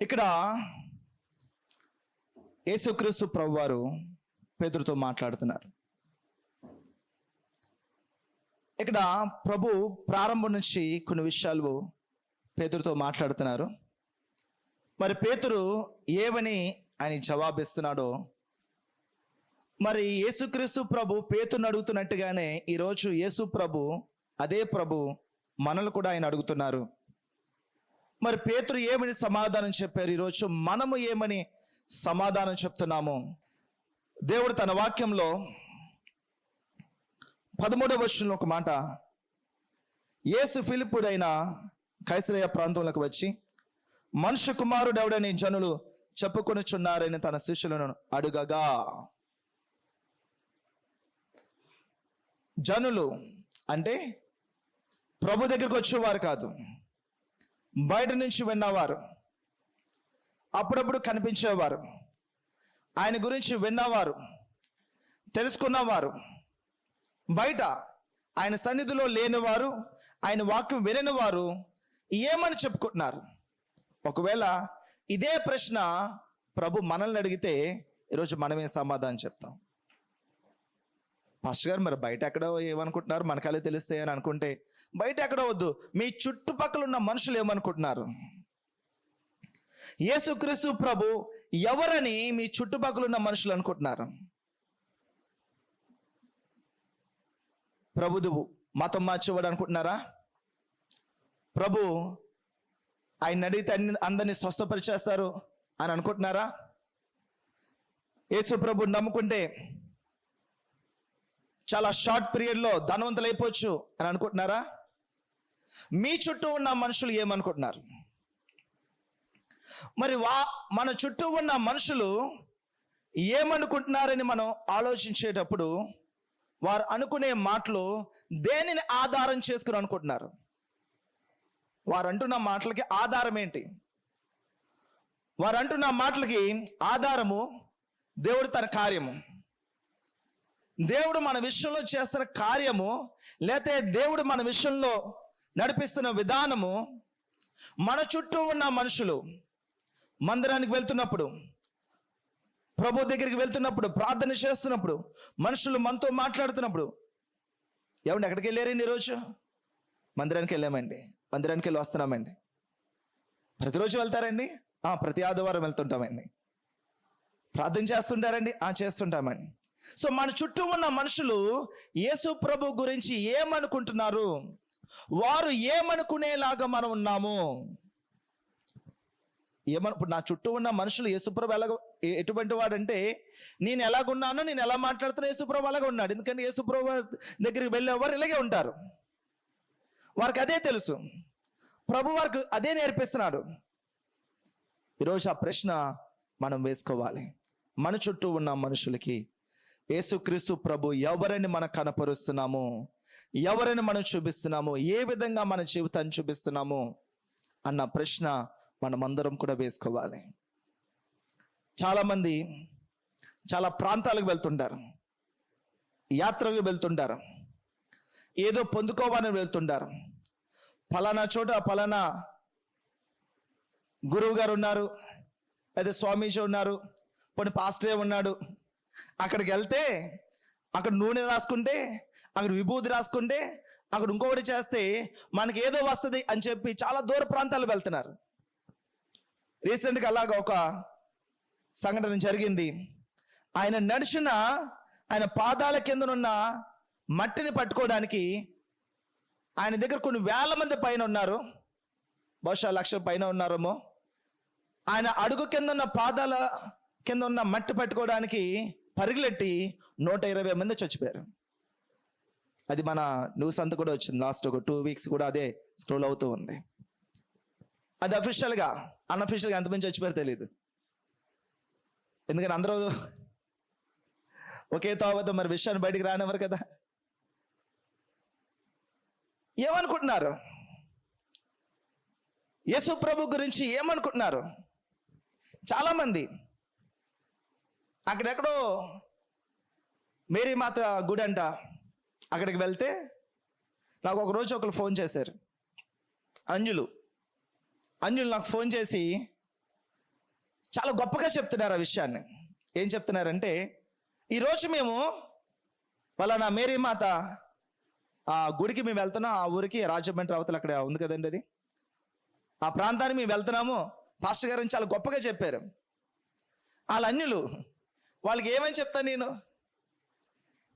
ఇక్కడ యేసుక్రీస్తు ప్రభువారు పేతురుతో మాట్లాడుతున్నారు. ఇక్కడ ప్రభు ప్రారంభం నుంచి కొన్ని విషయాలు పేతురుతో మాట్లాడుతున్నారు. మరి పేతురు ఏమని ఆయన జవాబిస్తున్నాడో, మరి యేసుక్రీస్తు ప్రభు పేతురుని అడుగుతున్నట్టుగానే ఈరోజు యేసు ప్రభు, అదే ప్రభు మనల్ని కూడా ఆయన అడుగుతున్నారు. మరి పేతురు ఏమని సమాధానం చెప్పారు, ఈరోజు మనము ఏమని సమాధానం చెప్తున్నాము? దేవుడు తన వాక్యంలో 13వ వచనంలో ఒక మాట, యేసు ఫిలిప్పుడైన కైసరయ ప్రాంతంలోకి వచ్చి మనుష్య కుమారుడు ఎవడని జనులు చెప్పుకొనుచున్నారని తన శిష్యులను అడుగగా, జనులు అంటే ప్రభు దగ్గరికి వచ్చేవారు కాదు, బయట నుంచి విన్నవారు, అప్పుడప్పుడు కనిపించేవారు, ఆయన గురించి విన్నవారు, తెలుసుకున్నవారు, బయట ఆయన సన్నిధిలో లేనివారు, ఆయన వాక్యం వినని వారు ఏమని చెప్పుకుంటున్నారు? ఒకవేళ ఇదే ప్రశ్న ప్రభు మనల్ని అడిగితే ఈరోజు మనమే సమాధానం చెప్తాం. పాస్టర్ గారు, మరి బయట ఎక్కడో ఏమనుకుంటున్నారు, మనకాలే తెలుస్తాయి అని అనుకుంటే, బయట ఎక్కడో వద్దు, మీ చుట్టుపక్కల ఉన్న మనుషులు ఏమనుకుంటున్నారు? యేసుక్రీస్తు ప్రభు ఎవరని మీ చుట్టుపక్కల ఉన్న మనుషులు అనుకుంటున్నారు? ప్రభువు మతం మార్చేవాడు అనుకుంటున్నారా? ప్రభు ఆయన అడిగితే అందరినీ స్వస్థపరిచేస్తారు అని అనుకుంటున్నారా? యేసు ప్రభు నమ్ముకుంటే చాలా షార్ట్ పీరియడ్లో ధనవంతులు అయిపోవచ్చు అని అనుకుంటున్నారా? మీ చుట్టూ ఉన్న మనుషులు ఏమనుకుంటున్నారు? మరి మన చుట్టూ ఉన్న మనుషులు ఏమనుకుంటున్నారని మనం ఆలోచించేటప్పుడు వారు అనుకునే మాటలు దేనిని ఆధారం చేసుకుని అనుకుంటున్నారు? వారు అంటున్న మాటలకి ఆధారం ఏంటి? వారు అంటున్న మాటలకి ఆధారము దేవుడు తన కార్యము, దేవుడు మన విషయంలో చేస్తున్న కార్యము, లేకపోతే దేవుడు మన విషయంలో నడిపిస్తున్న విధానము. మన చుట్టూ ఉన్న మనుషులు మందిరానికి వెళ్తున్నప్పుడు, ప్రభు దగ్గరికి వెళ్తున్నప్పుడు, ప్రార్థన చేస్తున్నప్పుడు, మనుషులు మనతో మాట్లాడుతున్నప్పుడు, ఏమండి ఎక్కడికి వెళ్ళారండి ఈరోజు? మందిరానికి వెళ్ళామండి, మందిరానికి వెళ్ళి వస్తున్నామండి. ప్రతిరోజు వెళ్తారండి? ప్రతి ఆదివారం వెళ్తుంటామండి. ప్రార్థన చేస్తుంటారండి? చేస్తుంటామండి. సో మన చుట్టూ ఉన్న మనుషులు యేసు ప్రభు గురించి ఏమనుకుంటున్నారు? వారు ఏమనుకునేలాగా మనం ఉన్నాము? ఇప్పుడు నా చుట్టూ ఉన్న మనుషులు యేసుప్రభు ఎటువంటి వాడంటే, నేను ఎలాగున్నానో, నేను ఎలా మాట్లాడుతున్నా యేసుప్రభు అలాగే ఉన్నాడు. ఎందుకంటే యేసుప్రభు దగ్గరికి వెళ్ళేవారు ఇలాగే ఉంటారు. వారికి అదే తెలుసు, ప్రభు వారికి అదే నేర్పిస్తున్నాడు. ఈరోజు ఆ ప్రశ్న మనం వేసుకోవాలి. మన చుట్టూ ఉన్న మనుషులకి యేసుక్రీస్తు ప్రభు ఎవరని మనం కనపరుస్తున్నాము, ఎవరని మనం చూపిస్తున్నాము, ఏ విధంగా మన జీవితాన్ని చూపిస్తున్నాము అన్న ప్రశ్న మనమందరం కూడా వేసుకోవాలి. చాలామంది చాలా ప్రాంతాలకు వెళ్తుంటారు, యాత్రకు వెళ్తుంటారు, ఏదో పొందుకోవాలని వెళ్తుంటారు. ఫలానా చోట ఫలానా గురువు గారు ఉన్నారు, లేదా స్వామీజీ ఉన్నారు, కొన్ని పాస్టరే ఉన్నాడు. అక్కడికి వెళ్తే అక్కడ నూనె రాసుకుంటే, అక్కడ విభూతి రాసుకుంటే, అక్కడ ఇంకొకటి చేస్తే మనకి ఏదో వస్తుంది అని చెప్పి చాలా దూర ప్రాంతాలు వెళ్తున్నారు. రీసెంట్గా అలాగా ఒక సంఘటన జరిగింది. ఆయన నడిచిన ఆయన పాదాల కిందనున్న మట్టిని పట్టుకోవడానికి ఆయన దగ్గర కొన్ని వేల మంది పైన ఉన్నారు, బహుశా 1,00,000 పైన ఉన్నారేమో. ఆయన అడుగు కింద ఉన్న పాదాల కింద ఉన్న మట్టి పట్టుకోవడానికి పరుగులెట్టి 120 మంది చచ్చిపోయారు. అది మన న్యూస్ అంతా కూడా వచ్చింది. లాస్ట్ ఒక 2 వీక్స్ కూడా అదే స్క్రోల్ అవుతూ ఉంది. అది అఫీషియల్గా, అన్అఫీషియల్గా ఎంతమంది చచ్చిపోయారు తెలియదు. ఎందుకంటే అందరూ ఒకే తావద్ద మరి విషయాన్ని బయటికి రానివ్వరు కదా. ఏమనుకుంటున్నారు? యేసు ప్రభు గురించి ఏమనుకుంటున్నారు? చాలామంది అక్కడెక్కడో మేరీ మాత గుడి అంట, అక్కడికి వెళ్తే నాకు ఒకరోజు ఒకరు ఫోన్ చేశారు, అంజులు నాకు ఫోన్ చేసి, చాలా గొప్పగా చెప్తున్నారు ఆ విషయాన్ని. ఏం చెప్తున్నారంటే, ఈరోజు మేము పలానా మేరీ మాత ఆ గుడికి మేము వెళ్తున్నాం, ఆ ఊరికి రాజమండ్రి అవతల అక్కడ ఉంది కదండి అది, ఆ ప్రాంతానికి మేము వెళ్తున్నాము. పాస్టర్ గారు చాలా గొప్పగా చెప్పారు. వాళ్ళ అన్యులు, వాళ్ళకి ఏమని చెప్తాను నేను,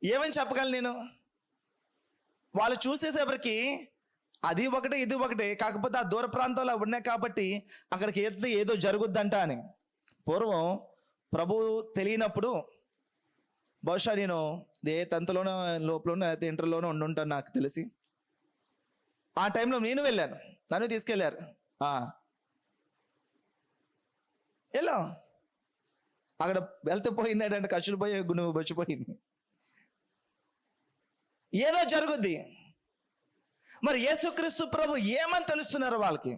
ఏమని చెప్పగలను నేను? వాళ్ళు చూసేసేపటికి అది ఒకటే ఇది ఒకటే, కాకపోతే ఆ దూర ప్రాంతాల్లో ఉన్నాయి కాబట్టి అక్కడికి వెళ్తే ఏదో జరుగుద్దంట అని. పూర్వం ప్రభు తెలియనప్పుడు బహుశా నేను ఏ తంతులోనో లోపలనో అయితే ఇంటర్లోనో ఉండుంటాను నాకు తెలిసి. ఆ టైంలో నేను వెళ్ళాను, నన్ను తీసుకెళ్ళారు. వెళ్ళాం. అక్కడ వెళ్తే పోయింది ఏంటంటే ఖర్చులు పోయి గుండె బొచ్చిపోయింది, ఏదో జరుగుద్ది. మరి యేసుక్రీస్తు ప్రభు ఏమని తెలుస్తున్నారు వాళ్ళకి,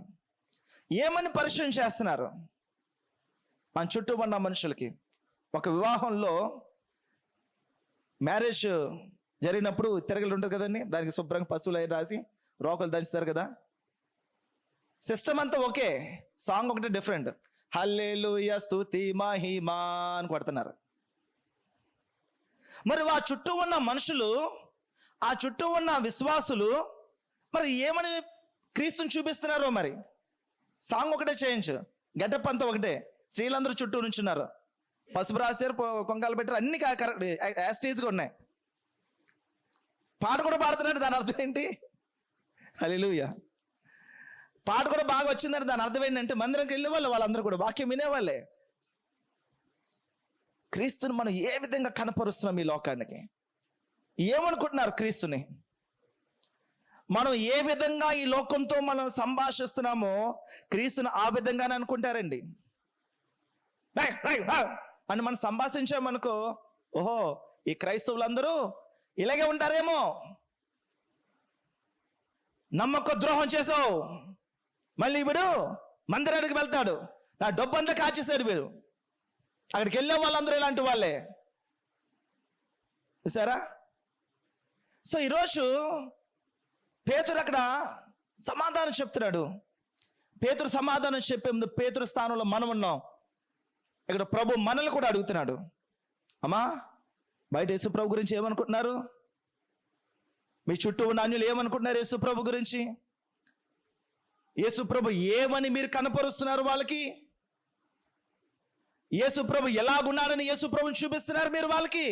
ఏమని పరిచయం చేస్తున్నారు మన చుట్టూ ఉన్న మనుషులకి? ఒక వివాహంలో మ్యారేజ్ జరిగినప్పుడు తిరగలు ఉంటుంది కదండి, దానికి శుభ్రంగా పశువులు అయి రాసి రోకలు దంచుతారు కదా. సిస్టమ్ అంతా ఓకే, సాంగ్ ఒకటి డిఫరెంట్, హల్లెలూయా స్తుతి మహిమా అని కొడుతున్నారు. మరి ఆ చుట్టూ ఉన్న మనుషులు, ఆ చుట్టూ ఉన్న విశ్వాసులు మరి ఏమని క్రీస్తుని చూపిస్తున్నారో? మరి సాంగ్ ఒకటే చేంజ్, గెటప్ అంతా ఒకటే, స్త్రీలందరూ చుట్టూ నుంచున్నారు, పసుపు రాశారు, కొంకాలు పెట్టారు, అన్ని కరెక్ట్ యాస్టేజ్గా ఉన్నాయి. పాట కూడా పాడుతున్నాడు, దాని అర్థం ఏంటి? హల్లెలూయా. పాట కూడా బాగా వచ్చిందంటే దాని అర్థం ఏంటంటే మందిరంకి వెళ్ళే వాళ్ళు, వాళ్ళందరూ కూడా వాక్యం వినేవాళ్ళే. క్రీస్తుని మనం ఏ విధంగా కనపరుస్తున్నాం ఈ లోకానికి? ఏమనుకుంటున్నారు క్రీస్తుని? మనం ఏ విధంగా ఈ లోకంతో మనం సంభాషిస్తున్నామో క్రీస్తుని ఆ విధంగానే అనుకుంటారండి. అని మనం సంభాషించామనుకో, ఓహో ఈ క్రైస్తవులందరూ ఇలాగే ఉంటారేమో, నమ్మక ద్రోహం చేసావు, మళ్ళీ వీడు మందిరానికి వెళ్తాడు, నా డబ్బంతా కాచేశాడు వీడు, అక్కడికి వెళ్ళే వాళ్ళందరూ ఇలాంటి వాళ్ళే. చూసారా? సో ఈరోజు పేతురు అక్కడ సమాధానం చెప్తున్నాడు. పేతురు సమాధానం చెప్పే ముందు పేతురు స్థానంలో మనం ఉన్నాం. ఇక్కడ ప్రభు మనల్ని కూడా అడుగుతున్నాడు, అమ్మా బయట యేసు ప్రభు గురించి ఏమనుకుంటున్నారు? మీ చుట్టూ ఉన్న అన్యులు ఏమనుకుంటున్నారు యేసు ప్రభు గురించి? యేసు ప్రభు ఏమని మీరు కనపరుస్తున్నారు వాళ్ళకి? యేసు ప్రభు ఎలాగున్నాడని యేసు ప్రభుని చూపిస్తున్నారు మీరు వాళ్ళకి?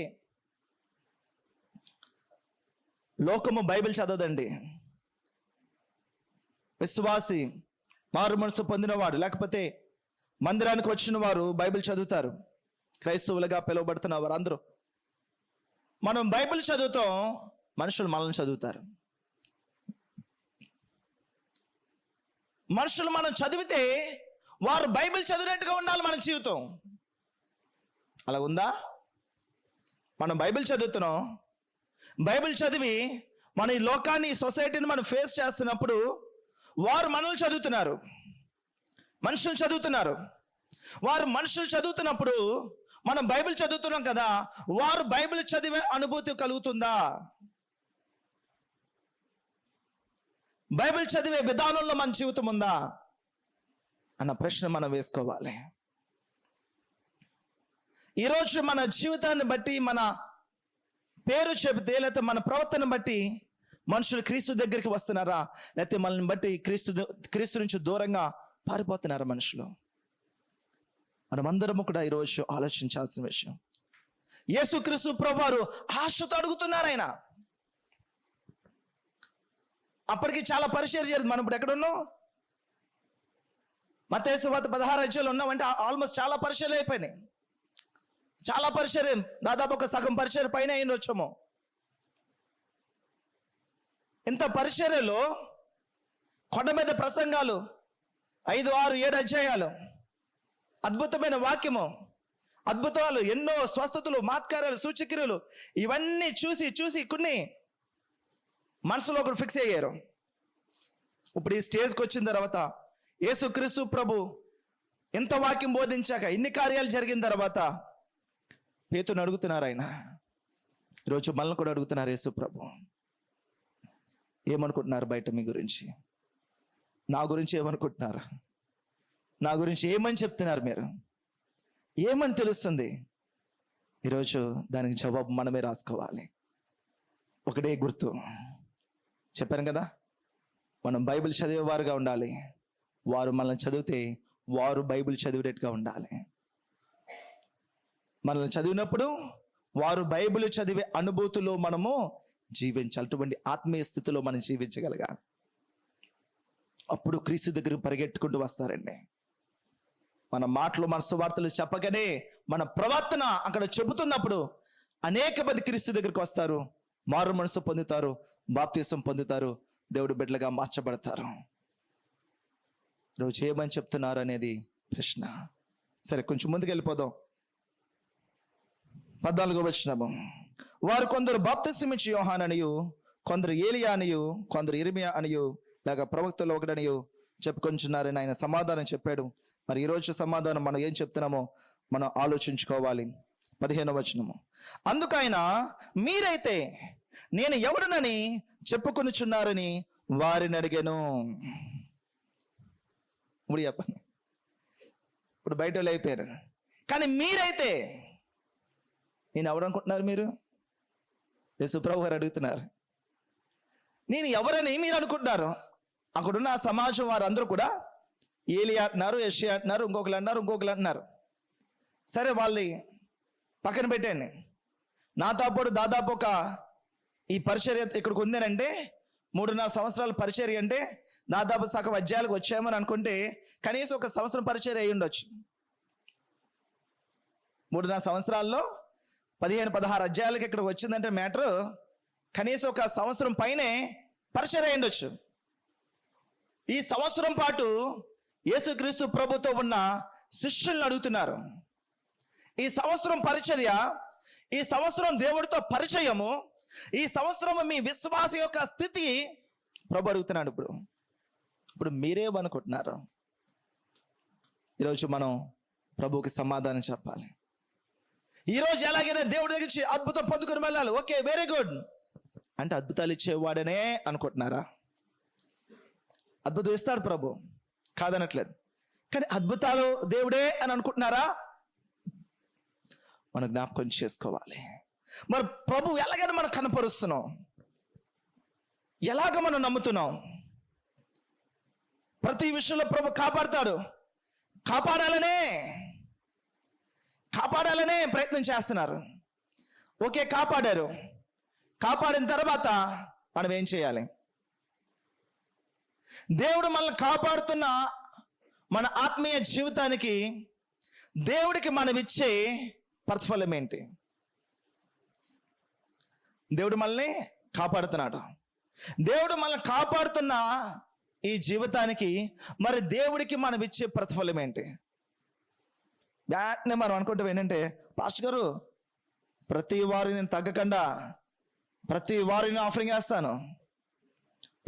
లోకము బైబిల్ చదవదండి. విశ్వాసి, మారు మనసు పొందినవాడు, లేకపోతే మందిరానికి వచ్చిన వారు బైబిల్ చదువుతారు. క్రైస్తవులుగా పిలువబడుతున్న వారు అందరూ మనం బైబిల్ చదువుతాం, మనుషులు మనల్ని చదువుతారు. మనుషులు మనం చదివితే వారు బైబిల్ చదివినట్టుగా ఉండాలి మన జీవితం. అలా ఉందా? మనం బైబిల్ చదువుతున్నాం, బైబిల్ చదివి మన ఈ లోకాన్ని, సొసైటీని మనం ఫేస్ చేస్తున్నప్పుడు వారు మనల్ని చదువుతున్నారు, మనుషులు చదువుతున్నారు. వారు మనుషులు చదువుతున్నప్పుడు మనం బైబిల్ చదువుతున్నాం కదా, వారు బైబిల్ చదివే అనుభూతి కలుగుతుందా? బైబిల్ చదివే విధానంలో మన జీవితం ఉందా అన్న ప్రశ్న మనం వేసుకోవాలి. ఈరోజు మన జీవితాన్ని బట్టి, మన పేరు చెబితే, లేకపోతే మన ప్రవర్తన బట్టి మనుషులు క్రీస్తు దగ్గరికి వస్తున్నారా, లేకపోతే మనల్ని బట్టి క్రీస్తు నుంచి దూరంగా పారిపోతున్నారా మనుషులు? మనమందరము కూడా ఈరోజు ఆలోచించాల్సిన విషయం. యేసుక్రీస్తు ప్రభువారు ఆశతో అడుగుతున్నారు. ఆయన అప్పటికి చాలా పరిచయం జరిగింది. మనం ఇప్పుడు ఎక్కడున్నాం? మత్తయి సువార్త 16 అధ్యాయంలో ఉన్నామంటే ఆల్మోస్ట్ చాలా పరిచయాలు అయిపోయినాయి. చాలా పరిచయం, దాదాపు ఒక సగం పరిచయం పైన అయిన వచ్చాము. ఇంత పరిచర్యలో కొండ మీద ప్రసంగాలు 5, 6, 7 అధ్యాయాలు, అద్భుతమైన వాక్యము, అద్భుతాలు, ఎన్నో స్వస్థతలు, మాత్కార్యాలు, సూచక్రియలు, ఇవన్నీ చూసి కొన్ని మనసులో ఒకరు ఫిక్స్ అయ్యారు. ఇప్పుడు ఈ స్టేజ్కి వచ్చిన తర్వాత యేసుక్రీస్తు ప్రభు ఎంత వాక్యం బోధించాక, ఇన్ని కార్యాలు జరిగిన తర్వాత పేతురుని అడుగుతున్నారు. ఆయన ఈరోజు మనల్ని కూడా అడుగుతున్నారు. యేసు ప్రభు ఏమనుకుంటున్నారు బయట మీ గురించి? నా గురించి ఏమనుకుంటున్నారు? నా గురించి ఏమని చెప్తున్నారు మీరు? ఏమని తెలుస్తుంది? ఈరోజు దానికి జవాబు మనమే రాసుకోవాలి. ఒకటే గుర్తు చెప్పాను కదా, మనం బైబిల్ చదివేవారుగా ఉండాలి. వారు మనల్ని చదివితే వారు బైబిల్ చదివేటట్టుగా ఉండాలి. మనల్ని చదివినప్పుడు వారు బైబిల్ చదివే అనుభూతిలో మనము జీవించాలి. అటువంటి ఆత్మీయ స్థితిలో మనం జీవించగలగాలి. అప్పుడు క్రీస్తు దగ్గరికి పరిగెట్టుకుంటూ వస్తారండి. మన మాటలు, మన సువార్తలు చెప్పగానే మన ప్రవర్తన అక్కడ చెబుతున్నప్పుడు అనేక మంది క్రీస్తు దగ్గరికి వస్తారు, మారు మనసు పొందుతారు, బాప్తిసం పొందుతారు, దేవుడి బిడ్డలుగా మార్చబడతారు. రోజు ఏమని చెప్తున్నారు అనేది ప్రశ్న. సరే, కొంచెం ముందుకు వెళ్ళిపోదాం. 14వ వచనము. వారు కొందరు బాప్తిసం ఇచ్చి యోహాను అనియు, కొందరు ఏలియా అనియు, కొందరు ఇర్మియా అనియు, లేక ప్రవక్తలో ఒకడనియు చెప్పుకొంచున్నారని ఆయన సమాధానం చెప్పాడు. మరి ఈరోజు సమాధానం మనం ఏం చెప్తున్నామో మనం ఆలోచించుకోవాలి. 15వ వచనము. అందుకైన మీరైతే నేను ఎవడనని చెప్పుకొనుచున్నారని వారిని అడిగాను. ఇప్పుడు చెప్పండి, ఇప్పుడు బయట వాళ్ళు అయిపోయారు, కానీ మీరైతే నేను ఎవరనుకుంటున్నారు? మీరు యేసుప్రభు గారు అడుగుతున్నారు, నేను ఎవరని మీరు అనుకుంటున్నారు? అక్కడున్న ఆ సమాజం వారందరూ కూడా ఏలియా అంటున్నారు, యెషయా అంటున్నారు, ఇంకొకరు అంటున్నారు. సరే, వాళ్ళని పక్కన పెట్టండి. నాతో పాటు దాదాపు ఒక ఈ పరిచర్య ఇక్కడికి ఉందేనంటే 3.5 సంవత్సరాల పరిచర్య అంటే దాదాపు సగం అధ్యాయాలకు వచ్చామని అనుకుంటే కనీసం ఒక సంవత్సరం పరిచర్య అయి ఉండొచ్చు. 3.5 సంవత్సరాల్లో 15-16 అధ్యాయాలకు ఇక్కడికి వచ్చిందంటే మ్యాటర్ కనీసం ఒక సంవత్సరం పైనే పరిచర్య అయి ఉండొచ్చు. ఈ సంవత్సరం పాటు యేసుక్రీస్తు ప్రభుతో ఉన్న శిష్యులను అడుగుతున్నారు. ఈ సంవత్సరం పరిచర్య, ఈ సంవత్సరం దేవుడితో పరిచయము, ఈ సంవత్సరం మీ విశ్వాస యొక్క స్థితి ప్రభు అడుగుతున్నాడు. ఇప్పుడు మీరేమనుకుంటున్నారు? ఈరోజు మనం ప్రభువుకి సమాధానం చెప్పాలి. ఈరోజు ఎలాగైనా దేవుడి దగ్గర అద్భుతం పొందుకుని వెళ్ళాలి. ఓకే, వెరీ గుడ్ అంటే అద్భుతాలు ఇచ్చేవాడనే అనుకుంటున్నారా? అద్భుతం ఇస్తాడు ప్రభు, కాదనట్లేదు, కానీ అద్భుతాలు దేవుడే అని అనుకుంటున్నారా? మనం జ్ఞాపకం చేసుకోవాలి. మరి ప్రభు ఎలాగైనా మనం కనపరుస్తున్నాం, ఎలాగ మనం నమ్ముతున్నాం? ప్రతి విషయంలో ప్రభు కాపాడుతాడు. కాపాడాలనే ప్రయత్నం చేస్తున్నారు. ఓకే, కాపాడారు. కాపాడిన తర్వాత మనం ఏం చేయాలి? దేవుడు మనల్ని కాపాడుతున్న మన ఆత్మీయ జీవితానికి దేవుడికి మనం ఇచ్చే ప్రతిఫలం ఏంటి? దేవుడు మనల్ని కాపాడుతున్నాడు. దేవుడు మనల్ని కాపాడుతున్న ఈ జీవితానికి మరి దేవుడికి మనం ఇచ్చే ప్రతిఫలం ఏంటి? బ్యాట్నే మనం అనుకుంటాం ఏంటంటే, పాస్టర్ గారు ప్రతి వారు నేను తగ్గకుండా ప్రతి వారు నేను ఆఫరింగ్ వేస్తాను.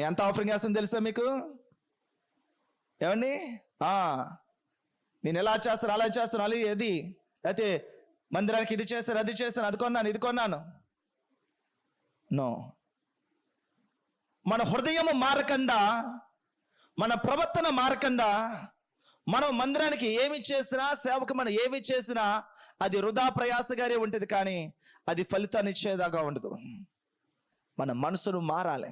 ఎంత ఆఫరింగ్ వేస్తాను తెలుసా మీకు? ఏమండి, నేను ఎలా చేస్తాను అలా చేస్తాను, అలా ఏది అయితే మందిరానికి ఇది చేశాను, అది చేశాను, అది కొన్నాను, ఇది కొన్నాను. నో, మన హృదయము మారకుండా, మన ప్రవర్తన మారకుండా, మనం మందిరానికి ఏమి చేసినా, సేవకు మనం ఏమి చేసినా అది వృధా ప్రయాసగానే ఉంటుంది, కానీ అది ఫలితాన్ని ఇచ్చేదాకా ఉండదు. మన మనసును మారాలి.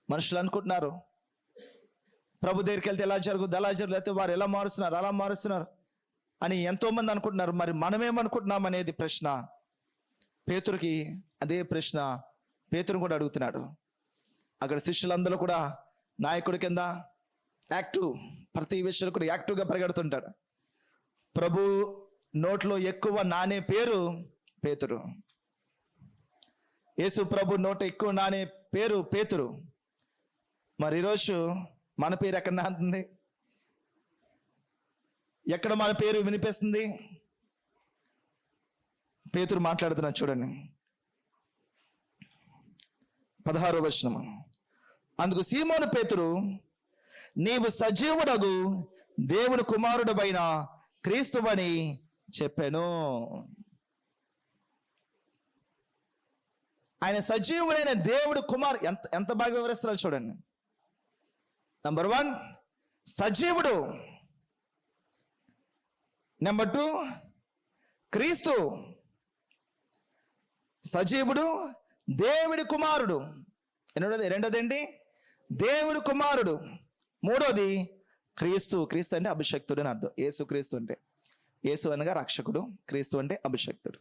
మనుషులు అనుకుంటున్నారు ప్రభు దగ్గరికి వెళ్తే ఎలా జరుగుద్ది, అలా జరుగుతుంది, అయితే వారు ఎలా మారుస్తున్నారు, అలా మారుస్తున్నారు అని ఎంతోమంది అనుకుంటున్నారు. మరి మనమేమనుకుంటున్నాం అనేది ప్రశ్న. పేతురుకి అదే ప్రశ్న పేతురు కూడా అడుగుతున్నాడు. అక్కడ శిష్యులందరూ కూడా నాయకుడి కింద యాక్టివ్, ప్రతి విషయంలో కూడా యాక్టివ్గా పరిగెడుతుంటాడు. ప్రభు నోట్లో ఎక్కువ నానే పేరు పేతురు. యేసు ప్రభు నోట ఎక్కువ నానే పేరు పేతురు. మరి ఈరోజు మన పేరు ఎక్కడ నాంతుంది? ఎక్కడ మన పేరు వినిపిస్తుంది? పేతురు మాట్లాడుతున్నాడు చూడండి, 16వ వచనం. అందుకు సీమోను పేతురు, నీవు సజీవుడగు దేవుని కుమారుడవైన క్రీస్తువని చెప్పాను. ఆయన సజీవుడైన దేవుడు కుమారు. ఎంత బాగా వివరిస్తున్నాడు చూడండి. నంబర్ 1, సజీవుడు. నెంబర్ 2 క్రీస్తు సజీవుడు, దేవుడి కుమారుడు. రెండోది ఏంటి? దేవుడి కుమారుడు. మూడోది క్రీస్తు. క్రీస్తు అంటే అభిషక్తుడు అని అర్థం. యేసు క్రీస్తు అంటే, యేసు అనగా రక్షకుడు, క్రీస్తు అంటే అభిషక్తుడు.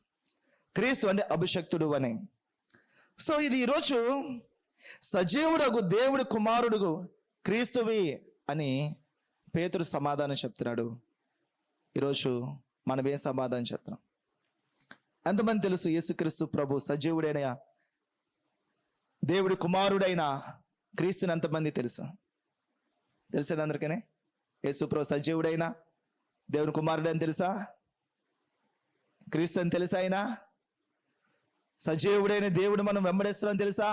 క్రీస్తు అంటే అభిషక్తుడు అని. సో ఇది ఈరోజు సజీవుడగు దేవుడి కుమారుడు క్రీస్తువి అని పేతురు సమాధానం చెప్తున్నాడు. ఈరోజు మనం ఏం సమాధానం చెప్తున్నాం? ఎంతమంది తెలుసు యేసుక్రీస్తు ప్రభు సజీవుడైన దేవుడి కుమారుడైన క్రీస్తుని ఎంతమంది తెలుసు? తెలుసా అందరికనే? యేసు ప్రభు సజీవుడైన దేవుని కుమారుడని తెలుసా? క్రీస్తు అని తెలుసా? ఆయన సజీవుడైన దేవుడు మనం వెంబడిస్తున్నాం తెలుసా?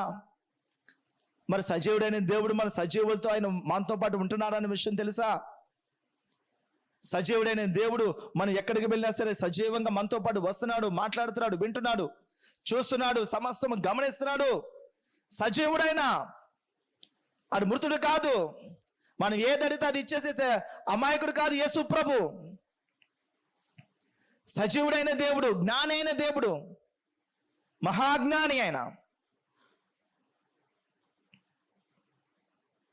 మరి సజీవుడైన దేవుడు మన సజీవులతో ఆయన మనతో పాటు ఉంటున్నారనే విషయం తెలుసా? సజీవుడైన దేవుడు మనం ఎక్కడికి వెళ్ళినా సరే సజీవంగా మనతో పాటు వస్తున్నాడు, మాట్లాడుతున్నాడు, వింటున్నాడు, చూస్తున్నాడు, సమస్తం గమనిస్తున్నాడు. సజీవుడైన అది మృతుడు కాదు. మనం ఏదడితే అది ఇచ్చేసి అమాయకుడు కాదు యేసు ప్రభు. సజీవుడైన దేవుడు, జ్ఞాని అయిన దేవుడు, మహాజ్ఞాని ఆయన.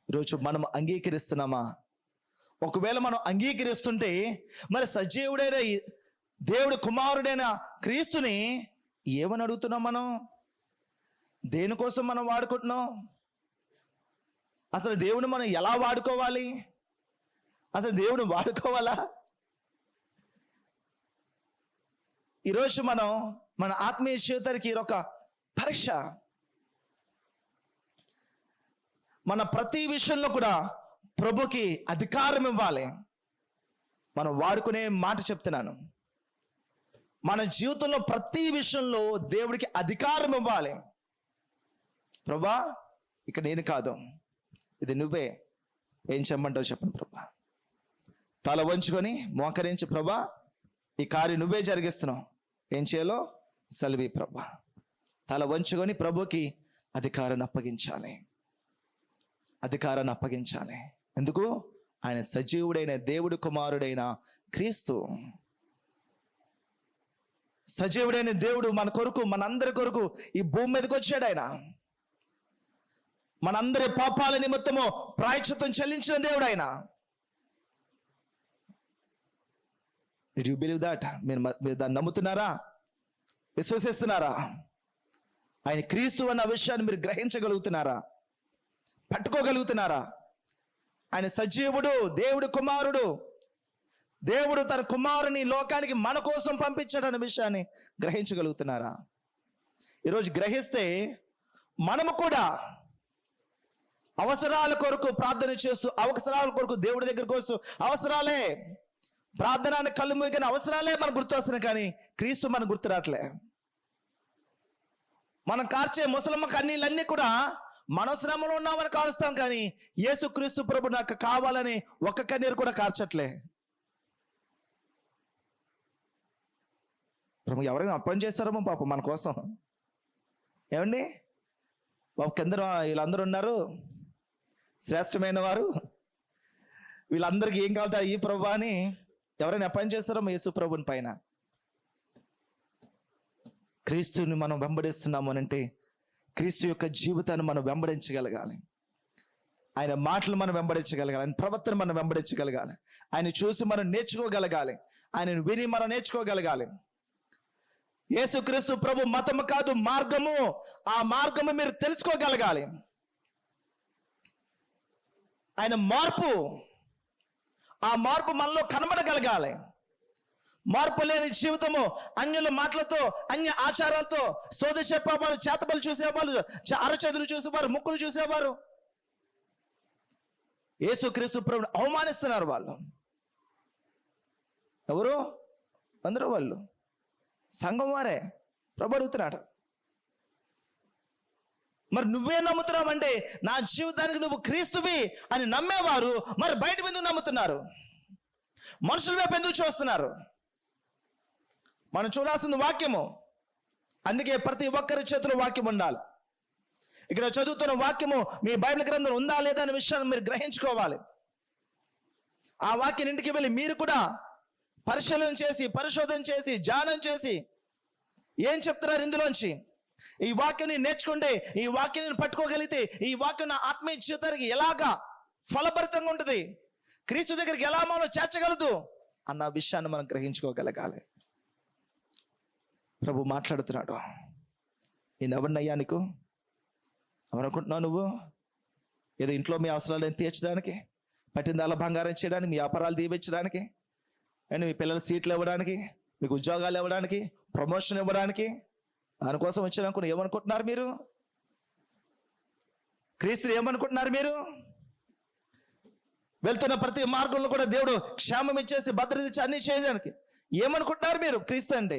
ఈరోజు మనం అంగీకరిస్తున్నామా? ఒకవేళ మనం అంగీకరిస్తుంటే మరి సజీవుడైన దేవుడు కుమారుడైన క్రీస్తుని ఏమని అడుగుతున్నాం? మనం దేనికోసం మనం వాడుకుంటున్నాం? అసలు దేవుని మనం ఎలా వాడుకోవాలి? అసలు దేవుని వాడుకోవాలా? ఈరోజు మనం మన ఆత్మీయ జీవితానికి ఒక పరీక్ష. మన ప్రతి విషయంలో కూడా ప్రభుకి అధికారం ఇవ్వాలి. మనం వాడుకునే మాట చెప్తున్నాను. మన జీవితంలో ప్రతి విషయంలో దేవుడికి అధికారం ఇవ్వాలి. ప్రభా, ఇక నేను కాదు, ఇది నువ్వే, ఏం చెప్పమంటావు చెప్పండి ప్రభా. తల వంచుకొని మోకరించి, ప్రభా ఈ కార్యం నువ్వే జరిగిస్తున్నావు, ఏం చేయాలో సెలవి ప్రభా. తల వంచుకొని ప్రభుకి అధికారాన్ని అప్పగించాలి. అధికారాన్ని అప్పగించాలి. ఎందుకు? ఆయన సజీవుడైన దేవుడి కుమారుడైన క్రీస్తు. సజీవుడైన దేవుడు మన కొరకు, మనందరి కొరకు ఈ భూమి మీదకి వచ్చాడు. ఆయన మనందరి పాపాల నిమిత్తము ప్రాయశ్చిత్తం చెల్లించిన దేవుడు ఆయన. Did you believe that? మీరు దాన్ని నమ్ముతున్నారా? విశ్వసిస్తున్నారా? ఆయన క్రీస్తు అన్న విషయాన్ని మీరు గ్రహించగలుగుతున్నారా? పట్టుకోగలుగుతున్నారా? ఆయన సజీవుడు, దేవుడు కుమారుడు. దేవుడు తన కుమారుని లోకానికి మన కోసం పంపించాడన్న విషయాన్ని గ్రహించగలుగుతున్నారా? ఈరోజు గ్రహిస్తే మనము కూడా అవసరాల కొరకు ప్రార్థన చేస్తూ, అవసరాల కొరకు దేవుడి దగ్గరకు వస్తూ, అవసరాలే ప్రార్థన కళ్ళు మూగిన అవసరాలే మనకు గుర్తొస్తున్నాయి, కానీ క్రీస్తు మనకు గుర్తు రావట్లే. మనం కార్చే ముసలమ్మ కన్నీళ్ళన్నీ కూడా మన శ్రమలో ఉన్నామని కారుస్తాం, కానీ యేసు క్రీస్తు ప్రభు నాకు కావాలని ఒక్క కన్నీరు కూడా కార్చట్లే. ప్రభు ఎవరైనా అప్పని చేస్తారేమో పాపం మన కోసం. ఏమండి బాబు, కింద వీళ్ళందరూ ఉన్నారు శ్రేష్టమైన వారు, వీళ్ళందరికీ ఏం కావాలతా ఈ ప్రభు అని ఎవరైనా అపాయింట్ చేస్తారో యేసు ప్రభుని పైన. క్రీస్తుని మనం వెంబడిస్తున్నాము అనంటే క్రీస్తు యొక్క జీవితాన్ని మనం వెంబడించగలగాలి. ఆయన మాటలు మనం వెంబడించగలగాలి. ఆయన ప్రవర్తన మనం వెంబడించగలగాలి. ఆయన చూసి మనం నేర్చుకోగలగాలి. ఆయనను విని మనం నేర్చుకోగలగాలి. యేసుక్రీస్తు ప్రభు మతము కాదు, మార్గము. ఆ మార్గము మీరు తెలుసుకోగలగాలి. ఆయన మార్పు, ఆ మార్పు మనలో కనబడగలగాలి. మార్పు లేని జీవితము, అన్యుల మాటలతో, అన్య ఆచారాలతో, సోది చెప్పేవారు, చేతబలు చూసేవారు, అరచేతులు చూసేవారు, ముక్కులు చూసేవారు యేసుక్రీస్తు ప్రభువుని అవమానిస్తున్నారు. వాళ్ళు ఎవరు? అందరూ వాళ్ళు సంఘం వారే. ప్రభు అడుగుతున్నాడు, మరి నువ్వే నమ్ముతున్నావంటే నా జీవితానికి నువ్వు క్రీస్తువి అని నమ్మేవారు మరి బయట ఎందుకు నమ్ముతున్నారు? మనుషుల వైపు ఎందుకు చూస్తున్నారు? మనం చూడాల్సింది వాక్యము. అందుకే ప్రతి ఒక్కరి చేతిలో వాక్యం ఉండాలి. ఇక్కడ చదువుతున్న వాక్యము మీ బైబిల్ గ్రంథం ఉందా లేదా అనే విషయాన్ని మీరు గ్రహించుకోవాలి. ఆ వాక్యం ఇంటికి వెళ్ళి మీరు కూడా పరిశీలన చేసి, పరిశోధన చేసి, ధ్యానం చేసి ఏం చెప్తున్నారు ఇందులోంచి, ఈ వాక్యం నేర్చుకుంటే, ఈ వాక్యాన్ని పట్టుకోగలిగితే, ఈ వాక్యం నా ఆత్మీయ జీవితానికి ఎలాగా ఫలభరితంగా ఉంటుంది, క్రీస్తు దగ్గరికి ఎలా మనం చేర్చగలదు అన్న విషయాన్ని మనం గ్రహించుకోగలగాలి. ప్రభు మాట్లాడుతున్నాడు. నేను ఎవరినయ్యా నీకు? ఎవరనుకుంటున్నావు నువ్వు? ఏదో ఇంట్లో మీ అవసరాలను తీర్చడానికి, పట్టిందల్లా బంగారం చేయడానికి, మీ వ్యాపారాలు దీవించడానికి, అండ్ మీ పిల్లల సీట్లు ఇవ్వడానికి, మీకు ఉద్యోగాలు ఇవ్వడానికి, ప్రమోషన్ ఇవ్వడానికి, దానికోసం వచ్చినప్పుడు ఏమనుకుంటున్నారు మీరు? క్రీస్తు ఏమనుకుంటున్నారు మీరు? వెళ్తున్న ప్రతి మార్గంలో కూడా దేవుడు క్షేమం ఇచ్చేసి, భద్రత ఇచ్చి అన్ని చేయడానికి ఏమనుకుంటున్నారు మీరు? క్రీస్తు అంటే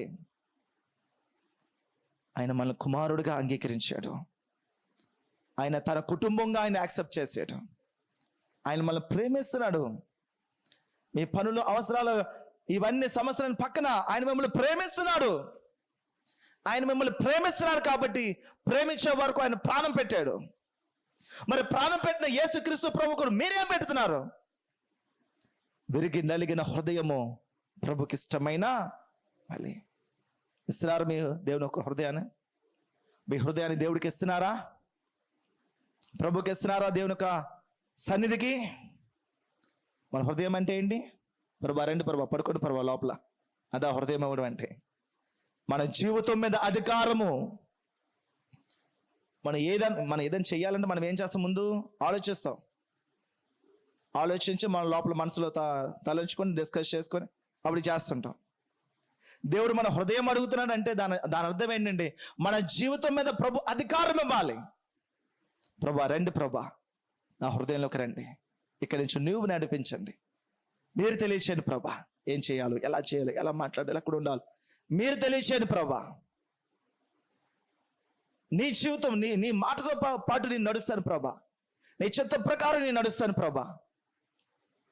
ఆయన మన కుమారుడిగా అంగీకరించాడు. ఆయన తన కుటుంబంగా ఆయన యాక్సెప్ట్ చేసాడు. ఆయన మనల్ని ప్రేమిస్తున్నాడు. మీ పనులు, అవసరాలు, ఇవన్నీ సమస్యలను పక్కన ఆయన మిమ్మల్ని ప్రేమిస్తున్నాడు. ఆయన మిమ్మల్ని ప్రేమిస్తున్నాడు కాబట్టి ప్రేమించే వరకు ఆయన ప్రాణం పెట్టాడు. మరి ప్రాణం పెట్టిన యేసుక్రీస్తు ప్రభువుకు మీరేం పెడుతున్నారు? విరిగి నలిగిన హృదయము ప్రభుకి ఇష్టమైన మళ్ళీ ఇస్తున్నారు. మీ దేవుని ఒక హృదయాన్ని, మీ హృదయాన్ని దేవుడికి ఇస్తున్నారా? ప్రభుకి ఇస్తున్నారా? దేవుని యొక్క సన్నిధికి. మన హృదయం అంటే ఏంటి? ప్రభా రండి, ప్రభా పడుకోండి, ప్రభా లోపల. అదా హృదయం ఇవ్వడం అంటే. మన జీవితం మీద అధికారము. మనం ఏదైనా చెయ్యాలంటే మనం ఏం చేస్తాం? ముందు ఆలోచిస్తాం. ఆలోచించి మన లోపల మనసులో తలంచుకొని డిస్కస్ చేసుకొని అప్పుడు చేస్తుంటాం. దేవుడు మన హృదయం అడుగుతున్నాడు అంటే దాని అర్థం ఏంటంటే మన జీవితం మీద ప్రభు అధికారం ఇవ్వాలి. ప్రభా రండి, ప్రభా నా హృదయంలోకి రండి, ఇక్కడి నుంచి నువ్వు నడిపించండి, మీరు తెలియచేయండి ప్రభా, ఏం చేయాలో, ఎలా చేయాలి, ఎలా మాట్లాడాలి, ఎక్కడ ఉండాలి మీరు తెలియచేయండి ప్రభా. నీ జీవితం నీ మాటతో పాటు నేను నడుస్తాను ప్రభా, నీ చిత్త ప్రకారం నేను నడుస్తాను ప్రభా.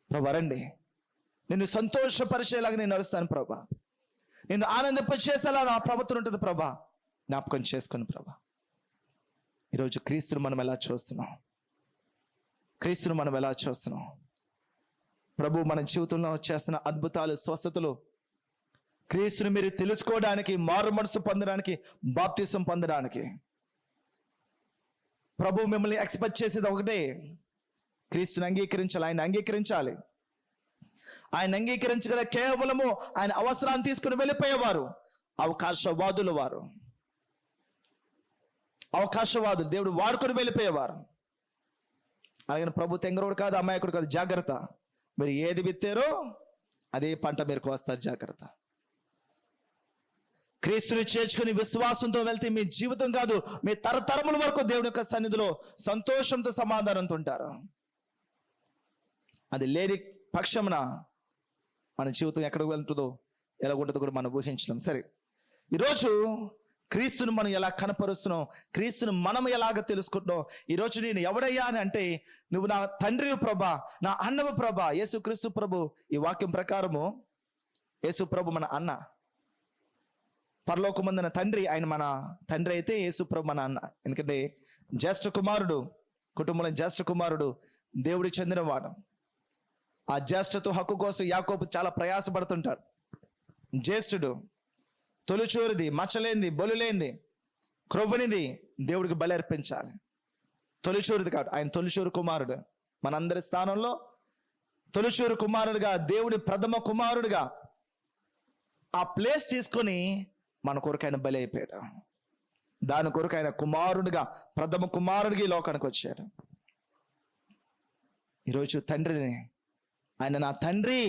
ప్రభా రండి, నిన్ను సంతోషపరిచేలాగా నేను నడుస్తాను ప్రభా, నిన్ను ఆనందింపచేసేలా నా ప్రవర్తన ఉంటుంది ప్రభా, జ్ఞాపకం చేసుకుని ప్రభా. ఈరోజు క్రీస్తును మనం ఎలా చూస్తున్నాం? క్రీస్తును మనం ఎలా చూస్తున్నాం? ప్రభు మన జీవితంలో చేస్తున్న అద్భుతాలు, స్వస్థతలు, క్రీస్తుని మీరు తెలుసుకోవడానికి, మారు మనసు పొందడానికి, బాప్తిసం పొందడానికి ప్రభు మిమ్మల్ని ఎక్స్పెక్ట్ చేసేది ఒకటే, క్రీస్తుని అంగీకరించాలి. ఆయన అంగీకరించాలి. ఆయన అంగీకరించగల కేవలము ఆయన అవసరాన్ని తీసుకుని వెళ్ళిపోయేవారు అవకాశవాదులు. అవకాశవాదులు దేవుడు వాడుకొని వెళ్ళిపోయేవారు. అలాగే ప్రభు తెంగరోడు కాదు, అమాయకుడు కాదు. జాగ్రత్త, మీరు ఏది విత్తారో అదే పంట మీరు కోస్తారు. జాగ్రత్త. క్రీస్తుని చేర్చుకుని విశ్వాసంతో వెళ్తే మీ జీవితం కాదు, మీ తరతరముల వరకు దేవుని యొక్క సన్నిధిలో సంతోషంతో, సమాధానంతో ఉంటారు. అది లేని పక్షమున మన జీవితం ఎక్కడికి వెళ్తుందో, ఎలా ఉంటుందో కూడా మనం ఊహించలేం. సరే, ఈరోజు క్రీస్తును మనం ఎలా కనపరుస్తున్నాం, క్రీస్తును మనం ఎలాగ తెలుసుకుంటున్నాం. ఈరోజు నేను ఎవడయ్యా అని అంటే, నువ్వు నా తండ్రి ప్రభా, నా అన్నవ ప్రభా. యేసు క్రీస్తు ప్రభు ఈ వాక్యం ప్రకారము యేసు ప్రభు మన అన్న, పరలోకమందున తండ్రి ఆయన మన తండ్రి అయితే యేసు ప్రభు మన అన్న. ఎందుకంటే జ్యేష్ఠ కుమారుడు, కుటుంబంలో జ్యేష్ఠ కుమారుడు దేవుడి చెందినవాడు. ఆ జ్యేష్ఠతో హక్కు కోసం యాకోబు చాలా ప్రయాసపడుతుంటాడు. జ్యేష్ఠుడు, తొలిచూరిది, మచ్చలేంది, బొలులేంది, క్రొవ్వనిది దేవుడికి బలి అర్పించాలి. తొలిచూరిది కాదు, ఆయన తొలిచూరు కుమారుడు. మనందరి స్థానంలో తొలిచూరు కుమారుడుగా, దేవుడి ప్రథమ కుమారుడుగా ఆ ప్లేస్ తీసుకొని మన కొరకు ఆయన బలి అయిపోయాడు. దాని కొరకు ఆయన కుమారుడిగా, ప్రథమ కుమారుడిగా ఈ లోకానికి వచ్చాడు. ఈరోజు తండ్రిని, ఆయన నా తండ్రి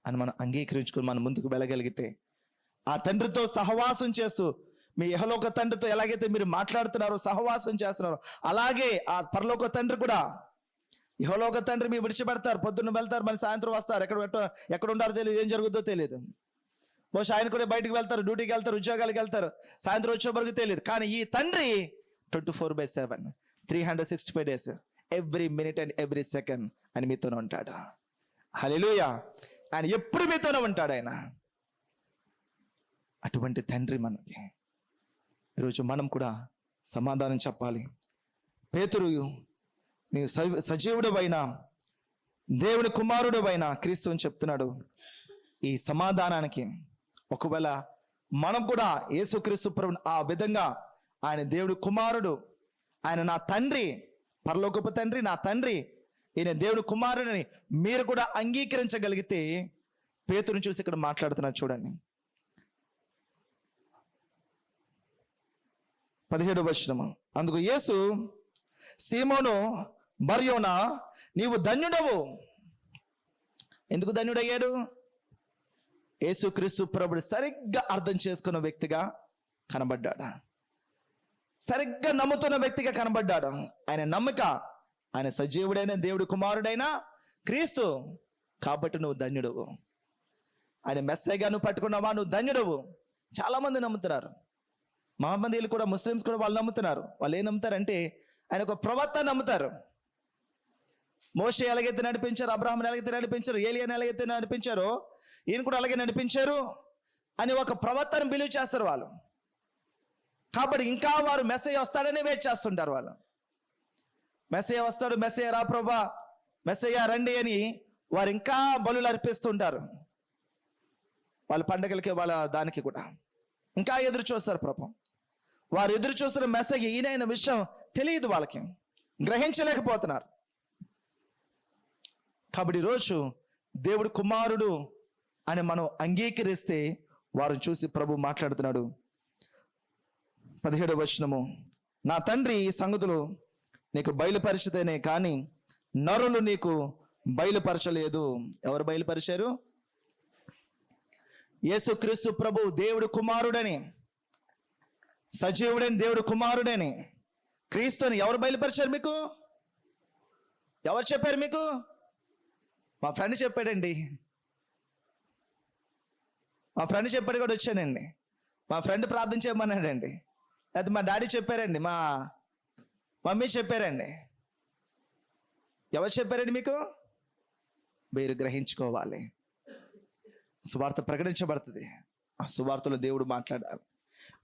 అని మనం అంగీకరించుకుని మనం ముందుకు వెళ్ళగలిగితే, ఆ తండ్రితో సహవాసం చేస్తూ, మీ ఇహలోక తండ్రితో ఎలాగైతే మీరు మాట్లాడుతున్నారో, సహవాసం చేస్తున్నారో, అలాగే ఆ పరలోక తండ్రి కూడా, ఇహలోక తండ్రి మీరు విడిచిపెడతారు, పొద్దున్న వెళ్తారు, మరి సాయంత్రం వస్తారు. ఎక్కడ ఉండారో తెలియదు, ఏం జరుగుతుందో తెలియదు. బహుశా ఆయన కూడా బయటకు వెళ్తారు, డ్యూటీకి వెళ్తారు, ఉద్యోగాలకు వెళ్తారు, సాయంత్రం వచ్చే వరకు తెలియదు. కానీ ఈ తండ్రి 24/7, 365 days, every minute and every second ఆయన మీతోనే ఉంటాడు. హల్లెలూయా. ఆయన ఎప్పుడు మీతోనే ఉంటాడు. ఆయన అటువంటి తండ్రి మనది. ఈరోజు మనం కూడా సమాధానం చెప్పాలి. పేతురు, నీవు సజీవుడు అయినా, దేవుని కుమారుడు అయినా క్రీస్తు అని చెప్తున్నాడు. ఈ సమాధానానికి ఒకవేళ మనం కూడా యేసుక్రీస్తు ప్రభువుని ఆ విధంగా, ఆయన దేవుడు కుమారుడు, ఆయన నా తండ్రి, పరలోకపు తండ్రి, నా తండ్రి, ఈయన దేవుడు కుమారుడని మీరు కూడా అంగీకరించగలిగితే, పేతురుని చూసి ఇక్కడ మాట్లాడుతున్నారు చూడండి. 17వ వచనము. అందుకు యేసు, సీమోను బర్యోనా, నీవు ధన్యుడవు. ఎందుకు ధన్యుడయ్యాడు? యేసుక్రీస్తు ప్రభుడు సరిగ్గా అర్థం చేసుకున్న వ్యక్తిగా కనబడ్డాడు, సరిగ్గా నమ్ముతున్న వ్యక్తిగా కనబడ్డాడు. ఆయన నమ్మక, ఆయన సజీవుడైన దేవుడు కుమారుడైన క్రీస్తు కాబట్టి నువ్వు ధన్యుడవు. ఆయన మెస్సైగా నువ్వు పట్టుకున్నావా, నువ్వు ధన్యుడవు. చాలామంది నమ్ముతున్నారు, మహమ్మదీయులు కూడా, ముస్లిమ్స్ కూడా వాళ్ళు నమ్ముతున్నారు. వాళ్ళు ఏం నమ్ముతారంటే ఆయన ఒక ప్రవక్త నమ్ముతారు. మోషే ఎలాగైతే నడిపించారు, అబ్రాహాంని ఎలాగైతే నడిపించారు, ఏలియాని ఎలాగైతే నడిపించారో ఈయన కూడా అలాగే నడిపించారు అని ఒక ప్రవక్తను బిలీవ్ చేస్తారు వాళ్ళు. కాబట్టి ఇంకా వారు మెస్సయ్య వస్తాడని వెయిట్ చేస్తుంటారు వాళ్ళు. మెస్సయ్య వస్తాడు, మెస్సయ్య రా ప్రభా, మెస్సయ్య రండి అని వారు ఇంకా బలులు అర్పిస్తుంటారు. వాళ్ళ పండగలకి, వాళ్ళ దానికి కూడా ఇంకా ఎదురు చూస్తారు ప్రభు. వారు ఎదురు చూస్తున్న మెస్సయ్య ఈయన విషయం తెలియదు, వాళ్ళకి గ్రహించలేకపోతున్నారు. కాబట్టి ఈరోజు దేవుడు కుమారుడు అని మనం అంగీకరిస్తే వారిని చూసి ప్రభు మాట్లాడుతున్నాడు. 17వ వచనము. నా తండ్రి ఈ సంగతులు నీకు బయలుపరిచితేనే కానీ నరులు నీకు బయలుపరచలేదు. ఎవరు బయలుపరిచారు? యేసుక్రీస్తు ప్రభు దేవుడు కుమారుడని, సజీవుడని దేవుడు కుమారుడని క్రీస్తుని ఎవరు బయలుపరిచారు మీకు? ఎవరు చెప్పారు మీకు? మా ఫ్రెండ్ చెప్పాడండి. మా ఫ్రెండ్ చెప్పాడు కూడా వచ్చానండి. మా ఫ్రెండ్ ప్రార్థన చేయమన్నాడండి. అది మా డాడీ చెప్పారండి, మా మమ్మీ చెప్పారండి. ఎవరు చెప్పారండి మీకు? మీరు గ్రహించుకోవాలి. సువార్త ప్రకటించబడుతుంది, ఆ సువార్తలో దేవుడు మాట్లాడాలి.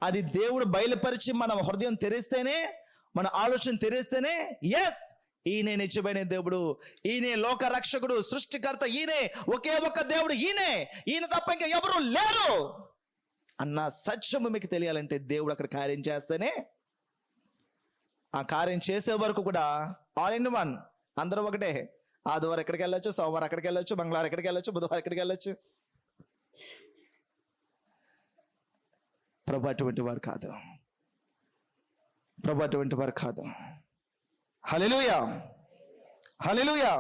అది దేవుడు బయలుపరిచి మన హృదయం తెరిస్తేనే, మన ఆలోచన తెరిస్తేనే, ఎస్ ఈయనే నిజమైన దేవుడు, ఈయనే లోక రక్షకుడు, సృష్టికర్త, ఈయనే ఒకే ఒక్క దేవుడు, ఈయన తప్ప ఇంకా ఎవరు లేరు అన్న సత్యము మీకు తెలియాలంటే దేవుడు అక్కడ కార్యం చేస్తేనే, ఆ కార్యం చేసే వరకు కూడా ఆల్ ఇన్ వన్, అందరూ ఒకటే. ఆదివారం ఎక్కడికి వెళ్ళొచ్చు, సోమవారం అక్కడికి వెళ్ళొచ్చు, మంగళవారం ఎక్కడికి వెళ్ళొచ్చు, బుధవారం ఎక్కడికి వెళ్ళొచ్చు. ప్రభు అటువంటి వారు కాదు, ప్రభు అటువంటి వారు కాదు. హల్లెలూయా, హల్లెలూయా.